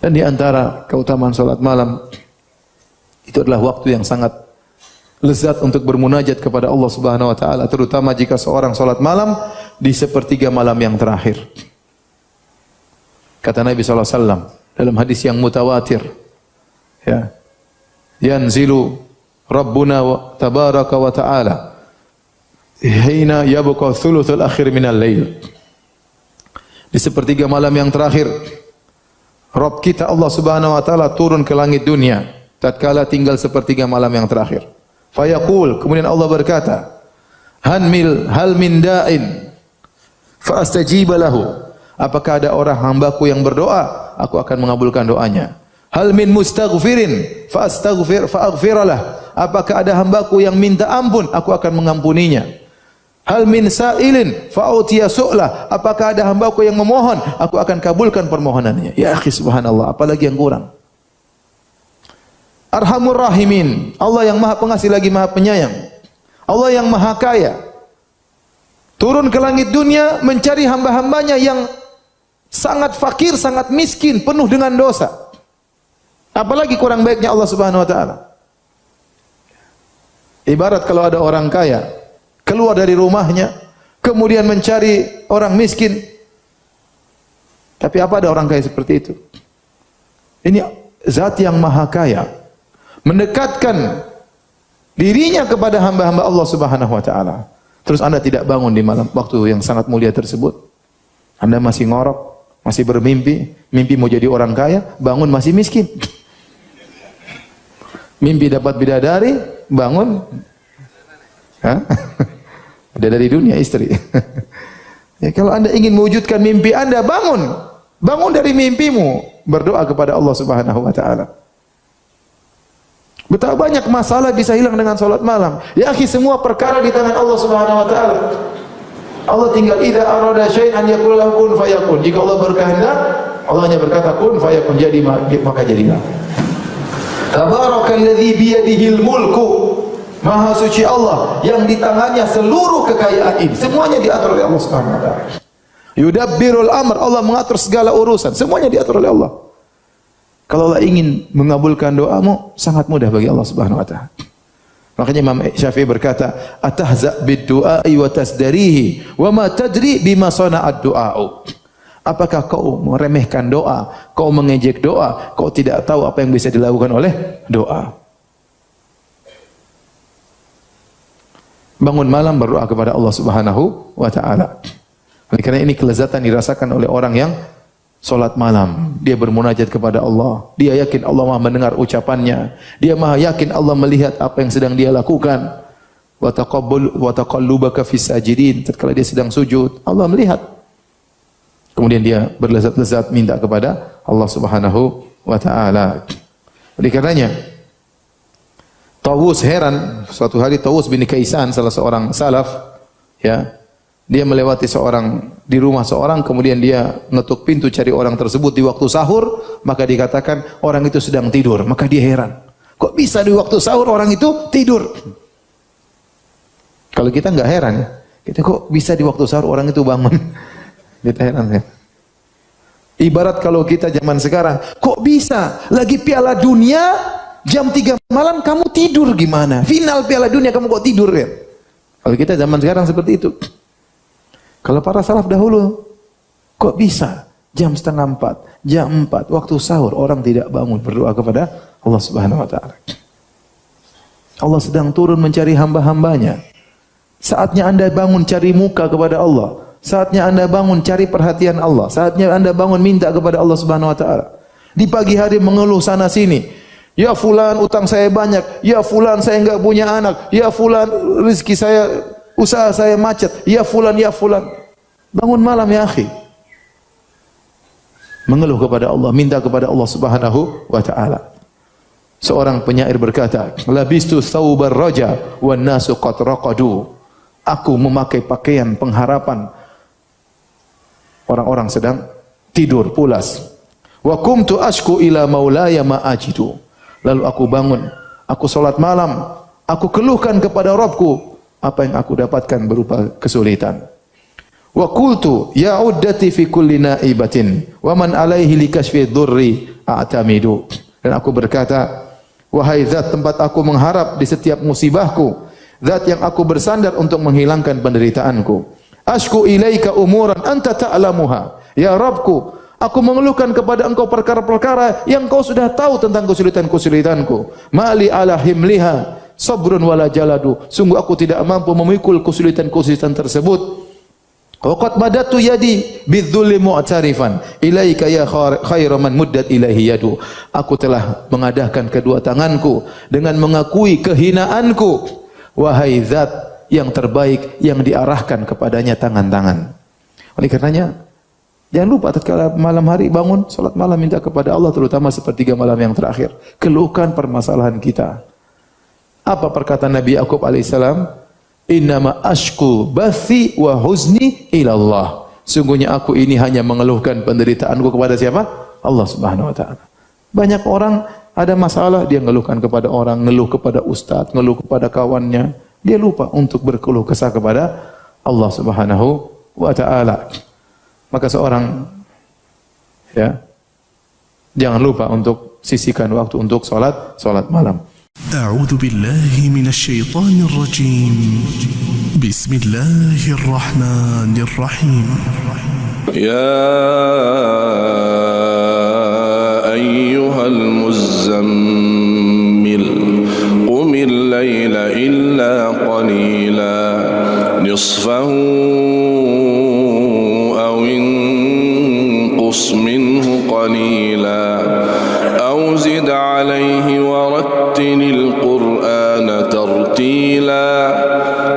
Dan di antara keutamaan salat malam itu adalah waktu yang sangat lezat untuk bermunajat kepada Allah Subhanahu wa taala, terutama jika seorang salat malam di sepertiga malam yang terakhir. Kata Nabi sallallahu alaihi wasallam dalam hadis yang mutawatir, ya. Yanzilu Rabbuna tabaraka wa ta'ala hina yabqa thuluthul akhir minal lail. Di sepertiga malam yang terakhir Rabb kita Allah Subhanahu wa taala turun ke langit dunia tatkala tinggal sepertiga malam yang terakhir. Fayaqul, kemudian Allah berkata, hal min da'in fa astajiba lahu. Apakah ada orang hambaku yang berdoa, aku akan mengabulkan doanya. Hal min mustaghfirin fa aghfiralah. Apakah ada hambaku yang minta ampun, aku akan mengampuninya. Hal min sa'ilin fa'utiya su'lah. Apakah ada hambaku yang memohon, aku akan kabulkan permohonannya. Ya akhi, subhanallah, apalagi yang kurang. Arhamur rahimin, Allah yang maha pengasih lagi maha penyayang. Allah yang maha kaya turun ke langit dunia mencari hamba-hambanya yang sangat fakir, sangat miskin, penuh dengan dosa. Apalagi kurang baiknya Allah Subhanahu wa taala. Ibarat kalau ada orang kaya keluar dari rumahnya, kemudian mencari orang miskin. Tapi apa ada orang kaya seperti itu? Ini zat yang maha kaya, mendekatkan dirinya kepada hamba-hamba Allah Subhanahu wa taala. Terus Anda tidak bangun di malam waktu yang sangat mulia tersebut. Anda masih ngorok, masih bermimpi, mimpi mau jadi orang kaya, bangun masih miskin. Mimpi dapat bidadari, bangun bidadari dunia istri. Ya, kalau Anda ingin mewujudkan mimpi Anda, bangun dari mimpimu, berdoa kepada Allah Subhanahu wa taala. Betapa banyak masalah bisa hilang dengan salat malam. Ya akhi, semua perkara di tangan Allah Subhanahu wa taala. Allah tinggal idza arada syai'an yaqul lahu kun fayakun. Jika Allah berkehendak, Allah hanya berkata kun fayakun, jadi maka jadilah. Tabarakalladzi biyadihil mulku. Maha suci Allah yang di tangannya seluruh kekayaan ini. Semuanya diatur oleh Allah Subhanahu wa taala. Yudabbirul amr, Allah mengatur segala urusan. Semuanya diatur oleh Allah. Kalau Allah ingin mengabulkan doamu, sangat mudah bagi Allah Subhanahu wa taala. Makanya Imam Syafi'i berkata, "Atahza bid-du'ai wa tasdarihi wa ma tadri bima sana'ad du'a'u." Apakah kau meremehkan doa, kau mengejek doa, kau tidak tahu apa yang bisa dilakukan oleh doa. Bangun malam berdoa kepada Allah Subhanahu wa taala. Oleh karena ini kelezatan dirasakan oleh orang yang salat malam. Dia bermunajat kepada Allah. Dia yakin Allah Maha mendengar ucapannya. Dia Maha yakin Allah melihat apa yang sedang dia lakukan. Wa taqallubaka fis sajidin. Tatkala dia sedang sujud, Allah melihat. Kemudian dia berlezat-lezat minta kepada Allah Subhanahu wa taala. Oleh karenanya Tawus heran, suatu hari Tawus bin Kaisan, salah seorang salaf, ya, dia melewati di rumah seorang, kemudian dia ngetuk pintu cari orang tersebut di waktu sahur, maka dikatakan orang itu sedang tidur. Maka dia heran, kok bisa di waktu sahur orang itu tidur? Kalau kita nggak heran ya, kita kok bisa di waktu sahur orang itu bangun? Kita heran ya. Ibarat kalau kita zaman sekarang, kok bisa lagi Piala Dunia jam 3 malam kamu tidur gimana? Final Piala Dunia kamu kok tidur ya? Kalau kita zaman sekarang seperti itu. Kalau para salaf dahulu, kok bisa jam 3:30, jam 4, waktu sahur orang tidak bangun berdoa kepada Allah Subhanahu wa taala. Allah sedang turun mencari hamba-hambanya. Saatnya Anda bangun cari muka kepada Allah. Saatnya Anda bangun cari perhatian Allah. Saatnya Anda bangun minta kepada Allah Subhanahu wa taala. Di pagi hari mengeluh sana sini. Ya fulan utang saya banyak, ya fulan saya enggak punya anak, ya fulan rezeki saya, usaha saya macet, ya fulan, ya fulan. Bangun malam ya akhi. Mengeluh kepada Allah, minta kepada Allah Subhanahu wa taala. Seorang penyair berkata, "Labistu thawbar raja wan nasu qad raqadu." Aku memakai pakaian pengharapan. Orang-orang sedang tidur pulas. Wa kumtu ashku ila maulaya ma ajidu. Lalu aku bangun, aku salat malam, aku keluhkan kepada Rabbku apa yang aku dapatkan berupa kesulitan. Wa qultu ya uddati fi kulli naibatin wa man alaihi likashfi dhurri a'tamidu. Dan aku berkata, wahai zat tempat aku mengharap di setiap musibahku, zat yang aku bersandar untuk menghilangkan penderitaanku. Ashku ilaika umuran anta ta'lamuha. Ya Rabbku, aku mengeluhkan kepada engkau perkara-perkara yang kau sudah tahu tentang kesulitan-kesulitanku. Mali ala himliha sabrun wala jaladu. Sungguh aku tidak mampu memikul kesulitan-kesulitan tersebut. Waqad madatu yadi bidzulli mu'tarifan ilaika ya khairu man muddat ilaihi yadu. Aku telah mengadahkan kedua tanganku dengan mengakui kehinaanku. Wahai zat yang terbaik yang diarahkan kepadanya tangan-tangan. Oleh karenanya jangan lupa tatkala malam hari bangun salat malam minta kepada Allah, terutama sepertiga malam yang terakhir. Keluhkan permasalahan kita. Apa perkataan Nabi Yakub alaihissalam? Innama ashku bathi wa huzni ilallah. Sungguhnya aku ini hanya mengeluhkan penderitaanku kepada siapa? Allah Subhanahu wa taala. Banyak orang ada masalah dia ngeluhkan kepada orang, ngeluh kepada ustaz, ngeluh kepada kawannya. Dia lupa untuk berkeluh kesah kepada Allah Subhanahu wa taala. Maka seorang jangan lupa untuk sisihkan waktu untuk salat malam. أعوذ بالله من الشيطان الرجيم بسم الله الرحمن الرحيم يا أيها المزمل قم الليل إلا قليلا نصفه أو انقص منه قليلا أو زد عليه ورتل القرآن ترتيلا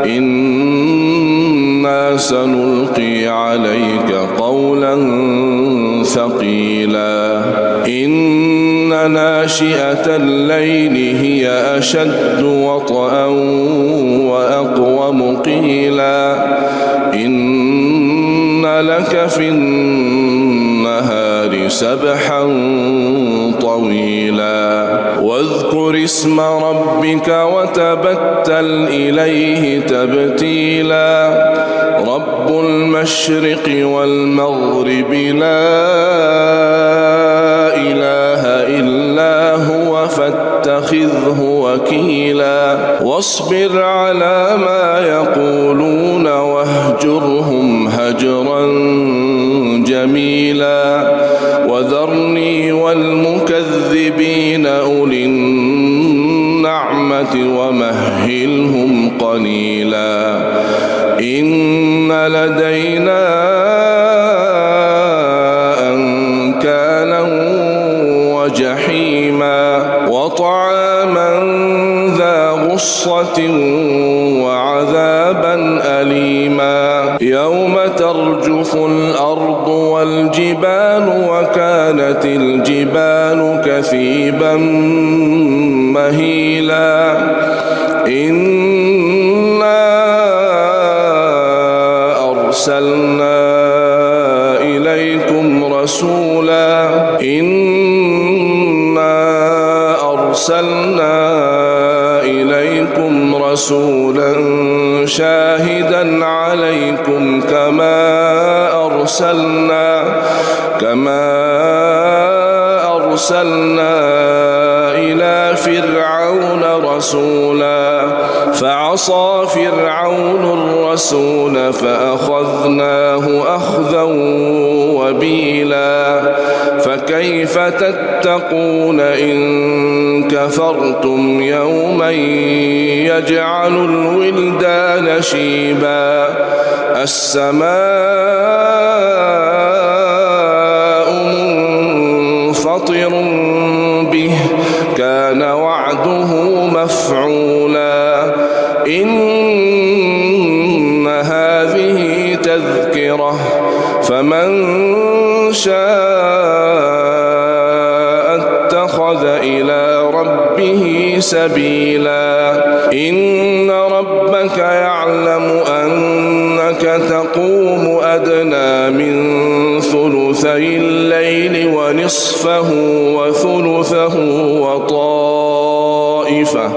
إنا سنلقي عليك قولا ثقيلا إن ناشئة الليل هي أشد وطئا وأقوم قيلا إن لك في النهار سبحا طويلا واذكر اسم ربك وتبتل إليه تبتيلا رب المشرق والمغرب لا إله إلا هو فاتخذه وكيلا واصبر على ما يقولون واهجرهم هجرا جميلا وذرني والمكذبين أولي النعمة ومهلهم قليلا إن لدينا أنكالا وجحيما وطعاما ذا غصة وعذابا أليما يوم ترجف الأرض والجبال وكانت الجبال كثيبا مهيلا إنا أرسلنا إليكم رسولا إنا أرسلنا إليكم رسولا شاهدا عليكم كما أرسلنا إلى فرعون رسولا فعصى فرعون الرسول فأخذناه أخذا وبيلا فكيف تتقون إن كفرتم يوما يجعل الولدان شيبا السماء منفطر به كان وعده مفعولا إن هذه تذكرة فمن شاء اتخذ إلى ربه سبيلا إن ربك يعلم أنك تقوم أدنى من ثلثي الليل ونصفه وثلثه وطائفة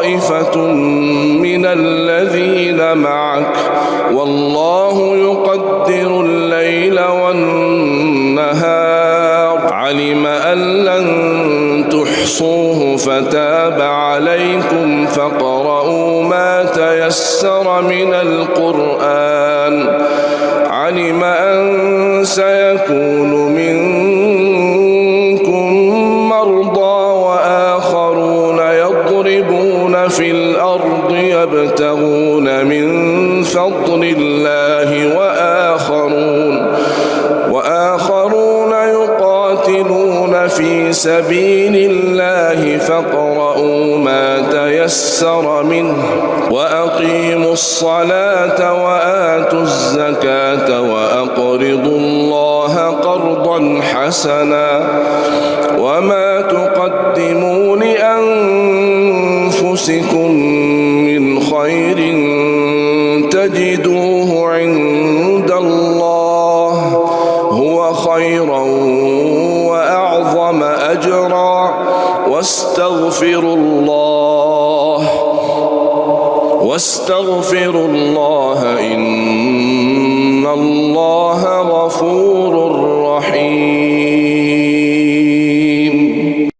طائفة من الذين معك والله يقدر الليل والنهار علم أن لن تحصوه فتاب عليكم فاقرؤوا ما تيسر من القرآن علم أن سيكون منكم مرضى وآخرون يضربون في الأرض يبتغون من فضل الله وآخرون يقاتلون في سبيل الله فاقرؤوا ما تيسر منه وأقيموا الصلاة وآتوا الزكاة وأقرضوا الله قرضا حسنا وما تقدموا لأنفسكم من خير تجدوه عند الله هو خيرا وأعظم أجرا واستغفروا الله إن